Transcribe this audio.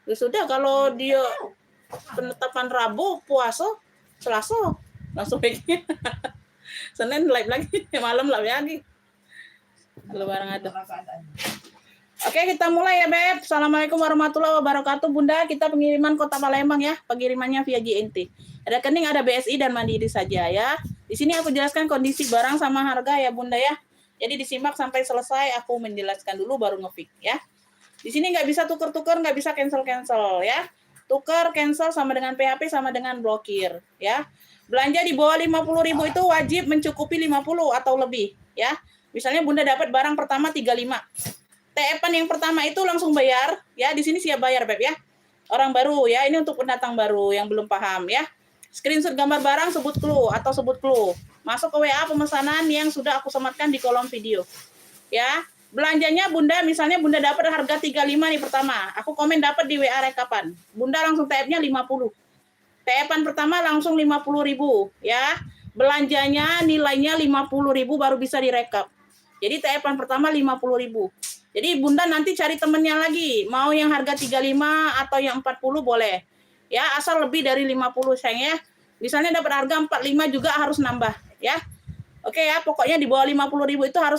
Ya sudah, kalau dia penetapan Rabu puasa, Selasa langsung baiknya. Senin live lagi, malam live lagi. Kalau barang ada. Oke, kita mulai ya, Beb. Assalamualaikum warahmatullahi wabarakatuh, Bunda. Kita pengiriman Kota Palembang ya, pengirimannya via JNT. Ada rekening, ada BSI dan Mandiri saja ya. Di sini aku jelaskan kondisi barang sama harga ya, Bunda ya. Jadi disimak sampai selesai, aku menjelaskan dulu baru ngepick ya. Di sini nggak bisa tuker-tuker, nggak bisa cancel-cancel ya. Tuker, cancel sama dengan PHP sama dengan blokir ya. Belanja di bawah 50.000 itu wajib mencukupi 50 atau lebih ya. Misalnya Bunda dapat barang pertama 35. TF-an yang pertama itu langsung bayar ya. Di sini siap bayar, Beb ya. Orang baru ya, ini untuk pendatang baru yang belum paham ya. Screenshot gambar barang, sebut clue atau sebut clue. Masuk ke WA pemesanan yang sudah aku sematkan di kolom video. Ya. Belanjanya Bunda, misalnya Bunda dapat harga 35 nih pertama. Aku komen dapat di WA rekapan. Bunda langsung TF-nya 50. TF-an pertama langsung 50.000 ya. Belanjanya nilainya 50.000 baru bisa direkap. Jadi TF-an pertama 50.000. Jadi Bunda nanti cari temennya lagi. Mau yang harga 35 atau yang 40 boleh. Ya, asal lebih dari 50 sayang ya. Misalnya dapat harga 45 juga harus nambah ya. Oke ya, pokoknya di bawah 50.000 itu harus